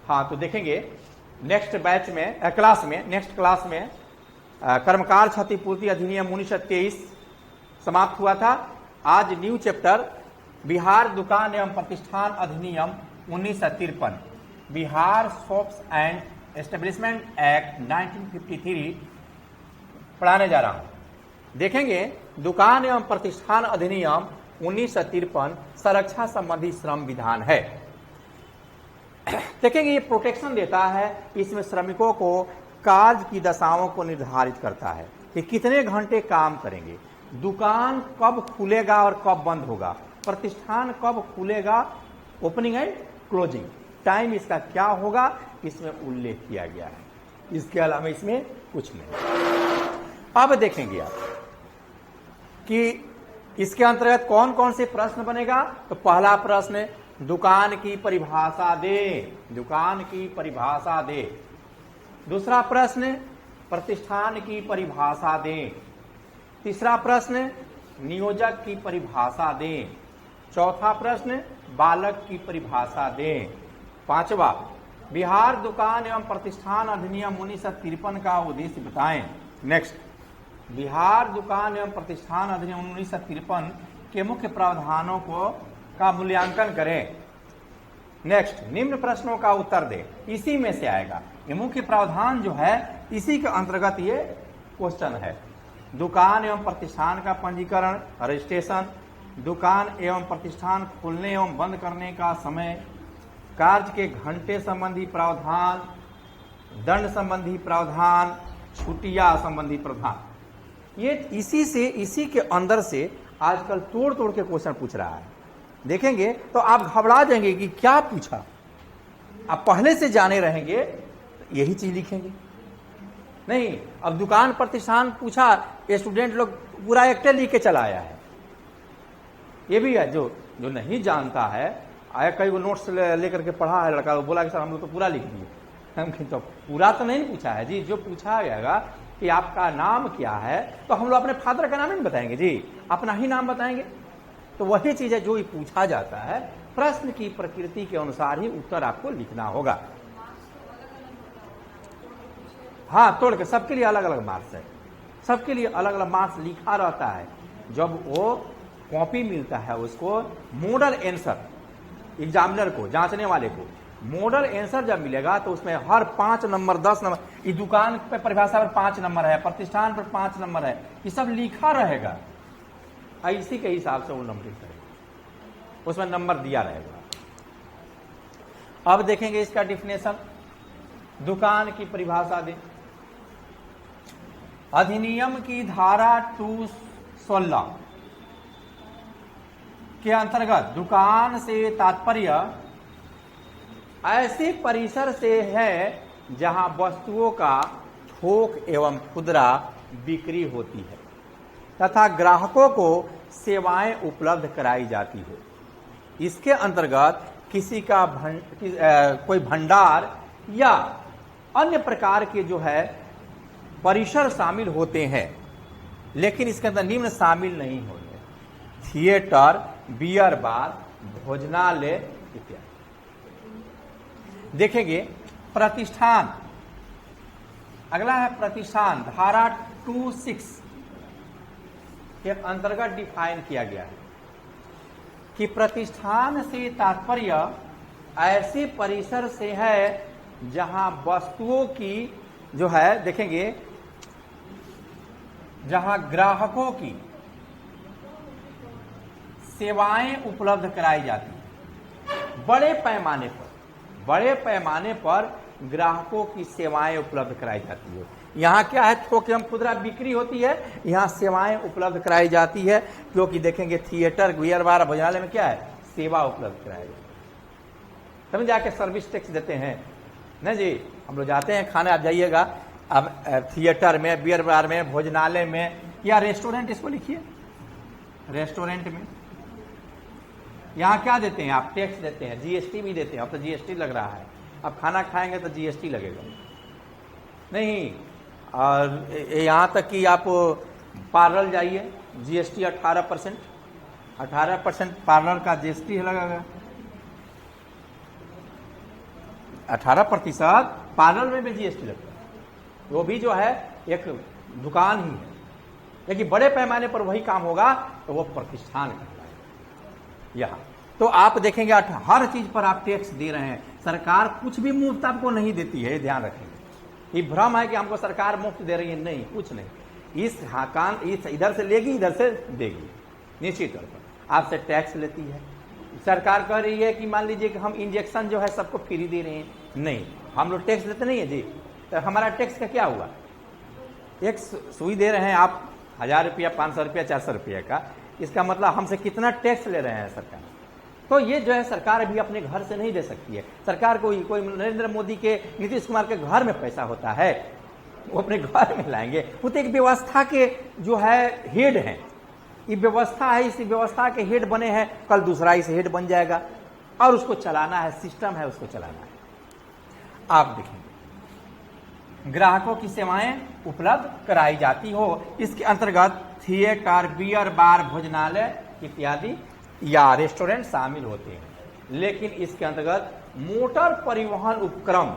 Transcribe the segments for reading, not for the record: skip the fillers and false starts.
हाँ, तो देखेंगे नेक्स्ट बैच में नेक्स्ट क्लास में कर्मकार क्षतिपूर्ति अधिनियम 1923 समाप्त हुआ था। आज न्यू चैप्टर बिहार दुकान एवं प्रतिष्ठान अधिनियम 1953, Bihar shops and establishment act 1953 पढ़ाने जा रहा हूं। देखेंगे दुकान एवं प्रतिष्ठान अधिनियम 1953 संरक्षा संबंधी श्रम विधान है। देखेंगे ये प्रोटेक्शन देता है, इसमें श्रमिकों को कार्य की दशाओं को निर्धारित करता है कि कितने घंटे काम करेंगे, दुकान कब खुलेगा और कब बंद होगा, प्रतिष्ठान कब खुलेगा, ओपनिंग एंड क्लोजिंग टाइम इसका क्या होगा, इसमें उल्लेख किया गया है। इसके अलावा इसमें कुछ नहीं। अब देखेंगे आप कि इसके अंतर्गत कौन कौन से प्रश्न बनेगा। तो पहला प्रश्न, दुकान की परिभाषा दे, दुकान की परिभाषा दे। दूसरा प्रश्न, प्रतिष्ठान की परिभाषा दें। तीसरा प्रश्न, नियोजक की परिभाषा दें। चौथा प्रश्न, बालक की परिभाषा दें। पांचवा, बिहार दुकान एवं प्रतिष्ठान अधिनियम 1953 का उद्देश्य बताएं। नेक्स्ट, बिहार दुकान एवं प्रतिष्ठान अधिनियम 1953 के मुख्य प्रावधानों का मूल्यांकन करें। नेक्स्ट, निम्न प्रश्नों का उत्तर दें। इसी में से आएगा, ये मुख्य प्रावधान जो है इसी के अंतर्गत ये क्वेश्चन है। दुकान एवं प्रतिष्ठान का पंजीकरण, रजिस्ट्रेशन, दुकान एवं प्रतिष्ठान खोलने एवं बंद करने का समय, कार्य के घंटे संबंधी प्रावधान, दंड संबंधी प्रावधान, छुट्टियां संबंधी प्रावधान, ये इसी के अंदर से आजकल तोड़ तोड़ के क्वेश्चन पूछ रहा है। देखेंगे तो आप घबरा जाएंगे कि क्या पूछा। आप पहले से जाने रहेंगे यही चीज लिखेंगे नहीं। अब दुकान प्रतिष्ठान पूछा, स्टूडेंट लोग पूरा एक्टर लिख के चला आया है। ये भी है जो नहीं जानता है, आया कई वो नोट्स लेकर के पढ़ा है लड़का, बोला कि सर हम लोग तो पूरा लिख दिए। हम तो पूरा तो नहीं पूछा है जी। जो पूछा जाएगा कि आपका नाम क्या है, तो हम लोग अपने फादर का नाम नहीं बताएंगे जी, अपना ही नाम बताएंगे। तो वही चीज है जो ही पूछा जाता है। प्रश्न की प्रकृति के अनुसार ही उत्तर आपको लिखना होगा। हाँ, तोड़ के सबके लिए अलग अलग मार्क्स है, सबके लिए अलग अलग मार्क्स लिखा रहता है। जब वो कॉपी मिलता है उसको, मॉडल आंसर एग्जामिनर को, जांचने वाले को मॉडल आंसर जब मिलेगा तो उसमें हर 5 नंबर 10 नंबर, इस दुकान पे परिभाषा पर 5 नंबर है, प्रतिष्ठान पर 5 नंबर है, ये सब लिखा रहेगा। इसी के हिसाब से वो नंबरिंग करेगा, उसमें नंबर दिया रहेगा। अब देखेंगे इसका डिफिनेशन। दुकान की परिभाषा दे। अधिनियम की धारा 216 के अंतर्गत दुकान से तात्पर्य ऐसे परिसर से है जहां वस्तुओं का थोक एवं खुदरा बिक्री होती है तथा ग्राहकों को सेवाएं उपलब्ध कराई जाती है। इसके अंतर्गत किसी का कोई भंडार या अन्य प्रकार के जो है परिसर शामिल होते हैं, लेकिन इसके अंदर निम्न शामिल नहीं होंगे: थिएटर, बियर बार, भोजनालय इत्यादि। देखेंगे प्रतिष्ठान, अगला है प्रतिष्ठान। धारा 26 के अंतर्गत डिफाइन किया गया है कि प्रतिष्ठान से तात्पर्य ऐसे परिसर से है जहां वस्तुओं की जो है, देखेंगे जहां ग्राहकों की सेवाएं उपलब्ध कराई जाती है। बड़े पैमाने पर ग्राहकों की सेवाएं उपलब्ध कराई जाती है। यहाँ क्या है, थोक एवं खुदरा बिक्री होती है, यहाँ सेवाएं उपलब्ध कराई जाती है। क्योंकि देखेंगे थिएटर, बियर बार, भोजनालय में क्या है, सेवा उपलब्ध कराई जाती है। तभी जाके सर्विस टैक्स देते हैं ना जी। हम लोग जाते हैं खाने, आप जाइएगा अब थिएटर में, बियर बार में, भोजनालय में या रेस्टोरेंट, इसको लिखिए रेस्टोरेंट में, यहाँ क्या देते हैं आप, टैक्स देते हैं, जीएसटी भी देते हैं। अब तो जीएसटी लग रहा है, अब खाना खाएंगे तो जीएसटी लगेगा नहीं। और यहाँ तक कि आप पार्लर जाइए, जीएसटी 18% पार्लर का जीएसटी लगेगा। 18% पार्लर में भी जीएसटी लगता है, वो भी जो है एक दुकान ही है, लेकिन बड़े पैमाने पर वही काम होगा तो वो प्रतिष्ठान कहलाएगा। यहाँ तो आप देखेंगे हर चीज पर आप टैक्स दे रहे हैं, सरकार कुछ भी मुफ्त आपको नहीं देती है, ध्यान रखेंगे। ये भ्रम है कि हमको सरकार मुफ्त दे रही है, नहीं, कुछ नहीं। इस हाकान इस इधर से लेगी, इधर से देगी, निश्चित तौर पर आपसे टैक्स लेती है। सरकार कह रही है कि मान लीजिए कि हम इंजेक्शन जो है सबको फ्री दे रहे हैं, नहीं, हम लोग टैक्स देते नहीं है जी, तो हमारा टैक्स का क्या हुआ? एक सुई दे रहे हैं आप 1000 रुपया, 500 रुपया, 400 रुपया का, इसका मतलब हमसे कितना टैक्स ले रहे हैं सरकार। तो ये जो है सरकार अभी अपने घर से नहीं दे सकती है। सरकार को कोई नरेंद्र मोदी के, नीतीश कुमार के घर में पैसा होता है, वो अपने घर में लाएंगे। वो तो एक व्यवस्था के जो है हेड हैं, ये व्यवस्था है, इस व्यवस्था के हेड बने हैं, कल दूसरा इस हेड बन जाएगा और उसको चलाना है, सिस्टम है, उसको चलाना है। आप देखेंगे ग्राहकों की सेवाएं उपलब्ध कराई जाती हो, इसके अंतर्गत थिएटर, बियर बार, भोजनालय इत्यादि या रेस्टोरेंट शामिल होते हैं। लेकिन इसके अंतर्गत मोटर परिवहन उपक्रम,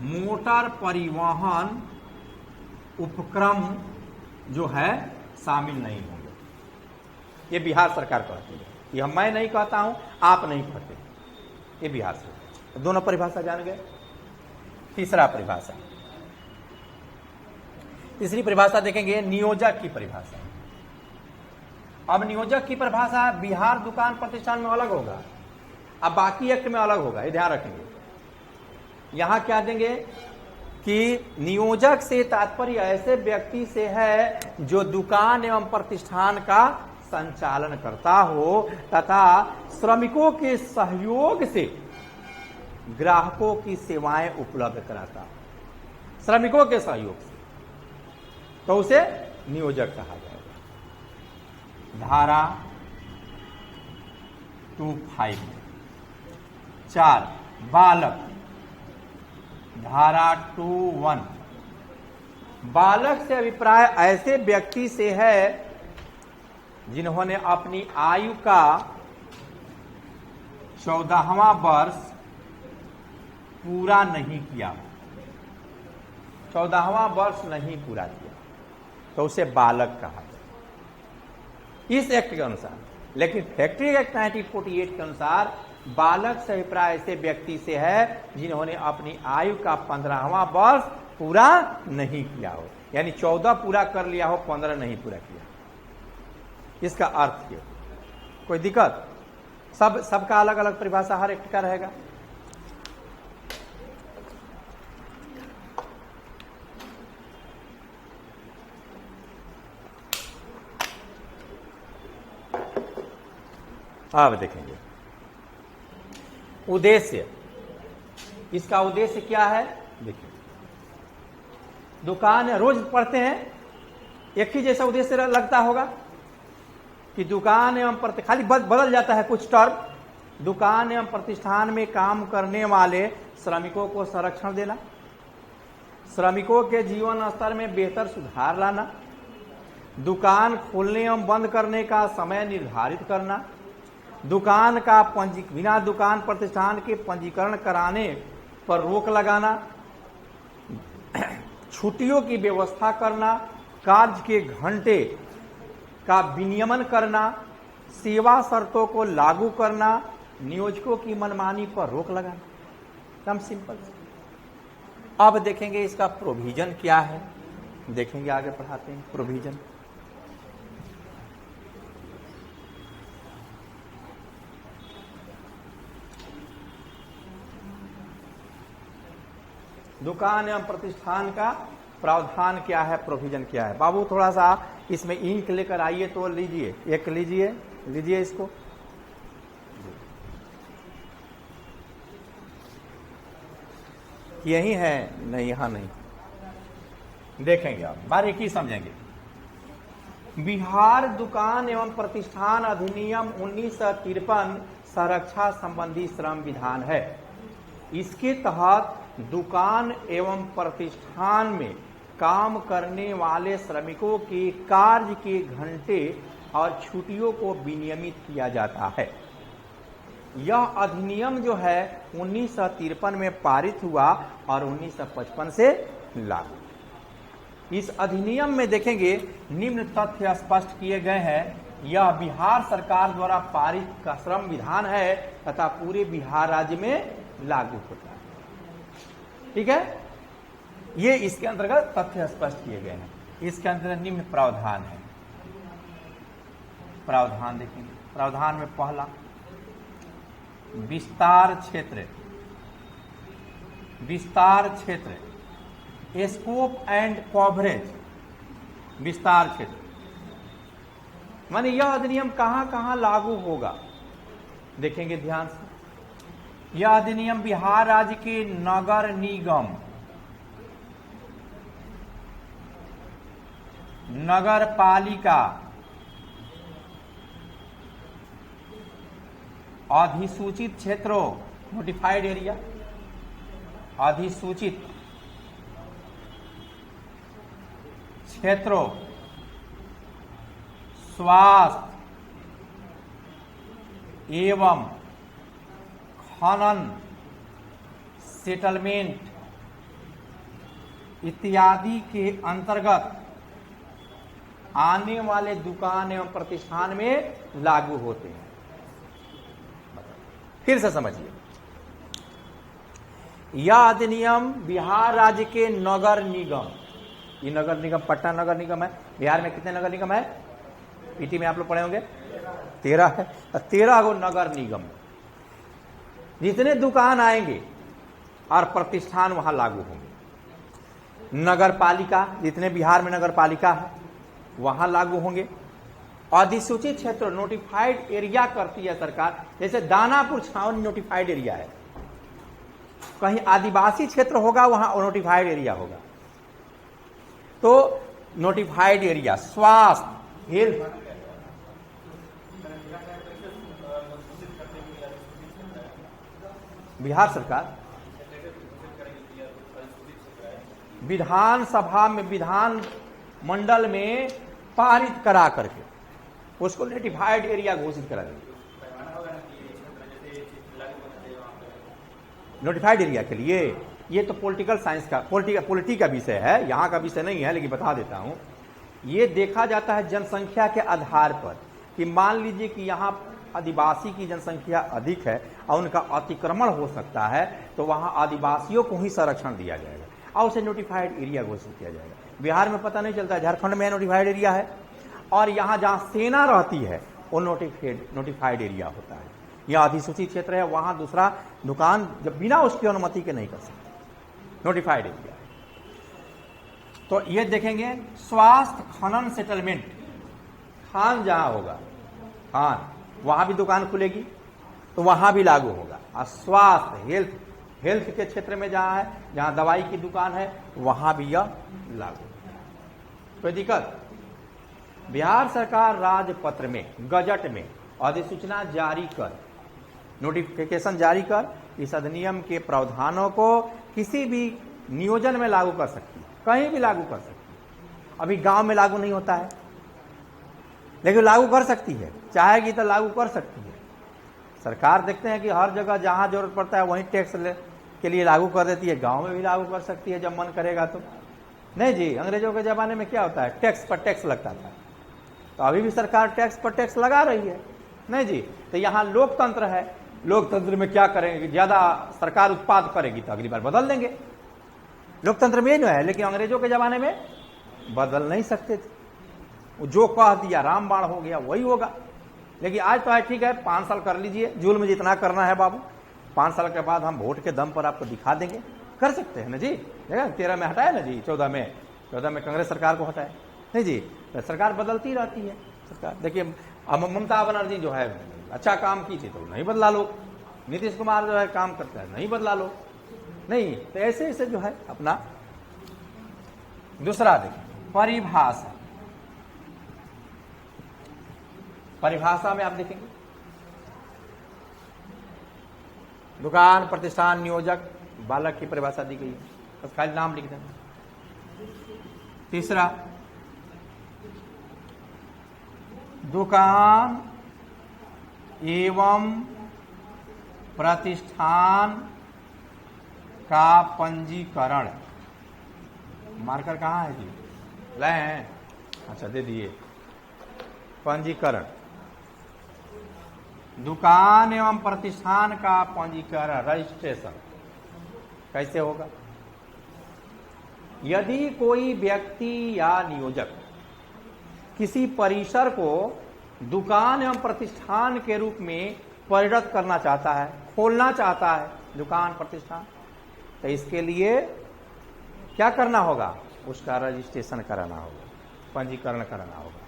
मोटर परिवहन उपक्रम जो है शामिल नहीं होंगे। ये बिहार सरकार कहती है, ये मैं नहीं कहता हूं, आप नहीं कहते, ये बिहार सरकार। दोनों परिभाषा जान गए। तीसरा परिभाषा, तीसरी परिभाषा देखेंगे नियोजक की परिभाषा। अब नियोजक की परिभाषा बिहार दुकान प्रतिष्ठान में अलग होगा, अब बाकी एक्ट में अलग होगा, ये ध्यान रखेंगे। यहां क्या देंगे कि नियोजक से तात्पर्य ऐसे व्यक्ति से है जो दुकान एवं प्रतिष्ठान का संचालन करता हो तथा श्रमिकों के सहयोग से ग्राहकों की सेवाएं उपलब्ध कराता हो, श्रमिकों के सहयोग से, तो उसे नियोजक कहा जाएगा। धारा 25 4 बालक, धारा 21 बालक से अभिप्राय ऐसे व्यक्ति से है जिन्होंने अपनी आयु का 14वां वर्ष पूरा नहीं किया, 14वां वर्ष नहीं पूरा किया, तो उसे बालक कहा जाए इस एक्ट के अनुसार। लेकिन फैक्ट्री एक्ट 1948 के अनुसार बालक से अभिप्राय ऐसे व्यक्ति से है जिन्होंने अपनी आयु का 15वां वर्ष पूरा नहीं किया हो, यानी 14 पूरा कर लिया हो, 15 नहीं पूरा किया। इसका अर्थ क्या? कोई दिक्कत? सबका अलग अलग परिभाषा हर एक्ट का रहेगा। अब देखेंगे उद्देश्य, इसका उद्देश्य क्या है? देखिए, दुकान रोज पढ़ते हैं, एक ही जैसा उद्देश्य लगता होगा कि दुकान एवं खाली बदल जाता है कुछ टर्म। दुकान एवं प्रतिष्ठान में काम करने वाले श्रमिकों को संरक्षण देना, श्रमिकों के जीवन स्तर में बेहतर सुधार लाना, दुकान खोलने एवं बंद करने का समय निर्धारित करना, दुकान का बिना दुकान प्रतिष्ठान के पंजीकरण कराने पर रोक लगाना, छुट्टियों की व्यवस्था करना, कार्य के घंटे का विनियमन करना, सेवा शर्तों को लागू करना, नियोजकों की मनमानी पर रोक लगाना। एकदम सिंपल। अब देखेंगे इसका प्रोविजन क्या है, देखेंगे आगे पढ़ाते हैं प्रोविजन। दुकान एवं प्रतिष्ठान का प्रावधान क्या है, प्रोविजन क्या है। बाबू थोड़ा सा इसमें इंक लेकर आइए तो लीजिए, एक लीजिए इसको। यही है, नहीं यहां नहीं, देखेंगे आप बारीकी समझेंगे। बिहार दुकान एवं प्रतिष्ठान अधिनियम 1953 संरक्षा संबंधी श्रम विधान है। इसके तहत दुकान एवं प्रतिष्ठान में काम करने वाले श्रमिकों के कार्य के घंटे और छुट्टियों को विनियमित किया जाता है। यह अधिनियम जो है 1953 में पारित हुआ और 1955 से लागू। इस अधिनियम में देखेंगे निम्न तथ्य स्पष्ट किए गए हैं। यह बिहार सरकार द्वारा पारित का श्रम विधान है तथा पूरे बिहार राज्य में लागू होता है। ठीक है, ये इसके अंतर्गत तथ्य स्पष्ट किए गए हैं। इसके अंतर्गत निम्न प्रावधान है। प्रावधान देखेंगे, प्रावधान में पहला विस्तार क्षेत्र, विस्तार क्षेत्र, स्कोप एंड कवरेज। विस्तार क्षेत्र माने यह अधिनियम कहां कहां लागू होगा, देखेंगे ध्यान से। यह अधिनियम बिहार राज्य के नगर निगम, नगर पालिका, अधिसूचित क्षेत्रों, नोटिफाइड एरिया, अधिसूचित क्षेत्रों, स्वास्थ्य एवं खनन, सेटलमेंट इत्यादि के अंतर्गत आने वाले दुकान एवं प्रतिष्ठान में लागू होते हैं। फिर से समझिए, यह अधिनियम बिहार राज्य के नगर निगम, ये नगर निगम पटना नगर निगम है। बिहार में कितने नगर निगम है? पीटी में आप लोग पढ़े होंगे 13 है। 13 गो नगर निगम, जितने दुकान आएंगे और प्रतिष्ठान वहां लागू होंगे। नगर पालिका, जितने बिहार में नगर पालिका है वहां लागू होंगे। अधिसूचित क्षेत्र, नोटिफाइड एरिया करती है सरकार, जैसे दानापुर छावनी नोटिफाइड एरिया है। कहीं आदिवासी क्षेत्र होगा वहां नोटिफाइड एरिया होगा। तो नोटिफाइड एरिया, स्वास्थ्य, हेल्थ, बिहार सरकार विधानसभा में, विधान मंडल में पारित करा करके उसको नोटिफाइड एरिया घोषित करा देंगे। नोटिफाइड एरिया के लिए ये तो पॉलिटिकल साइंस का, पॉलिटी का विषय है, यहां का विषय नहीं है, लेकिन बता देता हूं। ये देखा जाता है जनसंख्या के आधार पर कि मान लीजिए कि यहां आदिवासी की जनसंख्या अधिक है और उनका अतिक्रमण हो सकता है, तो वहां आदिवासियों को ही संरक्षण दिया जाएगा और उसे नोटिफाइड एरिया घोषित किया जाएगा। बिहार में पता नहीं चलता, झारखंड में नोटिफाइड एरिया है, और यहां जहां सेना रहती है वो नोटिफाइड एरिया होता है। यह अधिसूचित क्षेत्र है, वहां दूसरा दुकान जब बिना उसकी अनुमति के नहीं कर सकते, नोटिफाइड एरिया। तो ये देखेंगे स्वास्थ्य, खनन, सेटलमेंट, खान जहां होगा, खान वहां भी दुकान खुलेगी तो वहां भी लागू होगा। और स्वास्थ्य, हेल्थ के क्षेत्र में जहां है, जहां दवाई की दुकान है, वहां भी यह लागू। कोई दिक्कत? बिहार सरकार राजपत्र में, गजट में अधिसूचना जारी कर, नोटिफिकेशन जारी कर इस अधिनियम के प्रावधानों को किसी भी नियोजन में लागू कर सकती है, कहीं भी लागू कर सकती है। अभी गांव में लागू नहीं होता है, लेकिन लागू कर सकती है, चाहेगी तो लागू कर सकती है। सरकार देखते हैं कि हर जगह जहां जरूरत पड़ता है वहीं टैक्स के लिए लागू कर देती है, गांव में भी लागू कर सकती है जब मन करेगा तो। नहीं जी, अंग्रेजों के जमाने में क्या होता है, टैक्स पर टैक्स लगता था, तो अभी भी सरकार टैक्स पर टैक्स लगा रही है। नहीं जी, तो यहां लोकतंत्र है, लोकतंत्र में क्या करेंगे, ज्यादा सरकार उत्पाद करेगी तो अगली बार बदल देंगे, लोकतंत्र में जो है। लेकिन अंग्रेजों के जमाने में बदल नहीं सकते थे, जो कह दिया रामबाण हो गया वही होगा। लेकिन आज तो है, ठीक है 5 साल कर लीजिए, जुल्म जितना करना है बाबू, 5 साल के बाद हम वोट के दम पर आपको दिखा देंगे, कर सकते हैं ना जी। 13 में हटाया ना जी, 14 में कांग्रेस सरकार को हटाया। नहीं जी, तो सरकार बदलती रहती है सरकार। देखिए ममता बनर्जी जो है अच्छा काम की थी तो नहीं बदला लो, नीतीश कुमार जो है काम करता है नहीं बदला लो, नहीं। तो ऐसे ऐसे जो है अपना। दूसरा देखिए परिभाषा, परिभाषा में आप देखेंगे दुकान, प्रतिष्ठान, नियोजक, बालक की परिभाषा दी गई है, बस खाली नाम लिख देना। तीसरा दुकान एवं प्रतिष्ठान का पंजीकरण। मार्कर कहाँ है जी? लाए हैं? अच्छा दे दिए। पंजीकरण, दुकान एवं प्रतिष्ठान का पंजीकरण, रजिस्ट्रेशन कैसे होगा? यदि कोई व्यक्ति या नियोजक किसी परिसर को दुकान एवं प्रतिष्ठान के रूप में परिणत करना चाहता है, खोलना चाहता है दुकान प्रतिष्ठान, तो इसके लिए क्या करना होगा? उसका रजिस्ट्रेशन कराना होगा, पंजीकरण कराना होगा।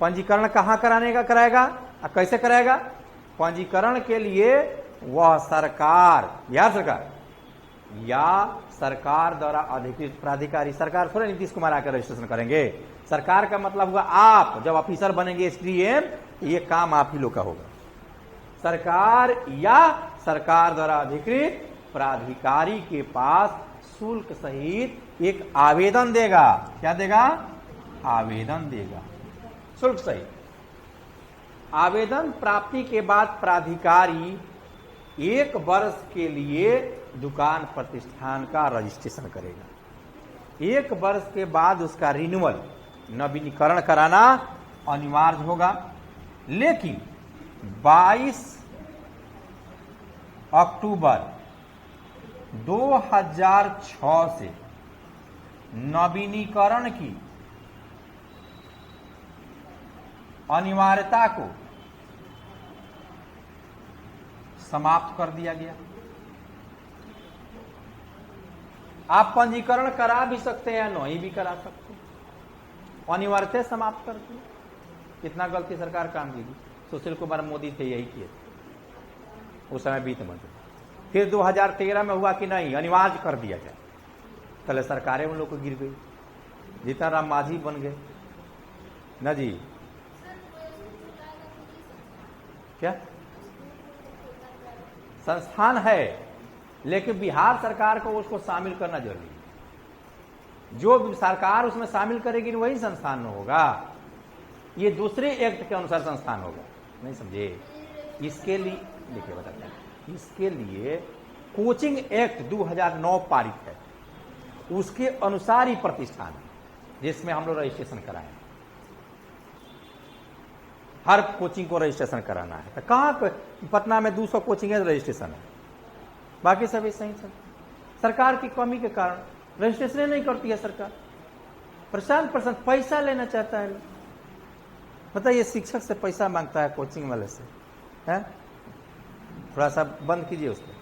पंजीकरण कहाँ कराने का कराएगा और कैसे कराएगा? पंजीकरण के लिए वह सरकार, बिहार सरकार या सरकार द्वारा अधिकृत प्राधिकारी, सरकार थोड़े नीतीश कुमार आकर रजिस्ट्रेशन करेंगे। सरकार का मतलब हुआ आप जब ऑफिसर बनेंगे एसडीएम, ये काम आप ही लोग का होगा। सरकार या सरकार द्वारा अधिकृत प्राधिकारी के पास शुल्क सहित एक आवेदन देगा। क्या देगा? आवेदन देगा शुल्क सहित। आवेदन प्राप्ति के बाद प्राधिकारी 1 वर्ष के लिए दुकान प्रतिष्ठान का रजिस्ट्रेशन करेगा। 1 वर्ष के बाद उसका रिन्यूअल, नवीनीकरण कराना अनिवार्य होगा। लेकिन 22 अक्टूबर 2006 से नवीनीकरण की अनिवार्यता को समाप्त कर दिया गया। आप पंजीकरण करा भी सकते हैं या नहीं भी करा सकते हैं, अनिवार्यता समाप्त कर दी। कितना गलती सरकार काम की। सुशील कुमार मोदी थे, यही किए उस समय वित्त मंत्री। फिर 2013 में हुआ कि नहीं, अनिवार्य कर दिया जाए। पहले सरकारें उन लोग को गिर गई, जीतन राम मांझी बन गए न जी। क्या संस्थान है, लेकिन बिहार सरकार को उसको शामिल करना जरूरी है। जो सरकार उसमें शामिल करेगी वही संस्थान होगा। ये दूसरे एक्ट के अनुसार संस्थान होगा, नहीं समझे? इसके लिए देखिए बताते हैं, इसके लिए कोचिंग एक्ट 2009 पारित है, उसके अनुसार ही प्रतिष्ठान है जिसमें हम लोग रजिस्ट्रेशन कराएं। हर कोचिंग को रजिस्ट्रेशन कराना है। तो कहाँ पटना में 200 कोचिंग है, रजिस्ट्रेशन है, बाकी सभी सही चल। सरकार की कमी के कारण रजिस्ट्रेशन नहीं करती है सरकार। प्रशांत पैसा लेना चाहता है। बताइए, शिक्षक से पैसा मांगता है, कोचिंग वाले से है? थोड़ा सा बंद कीजिए उसको।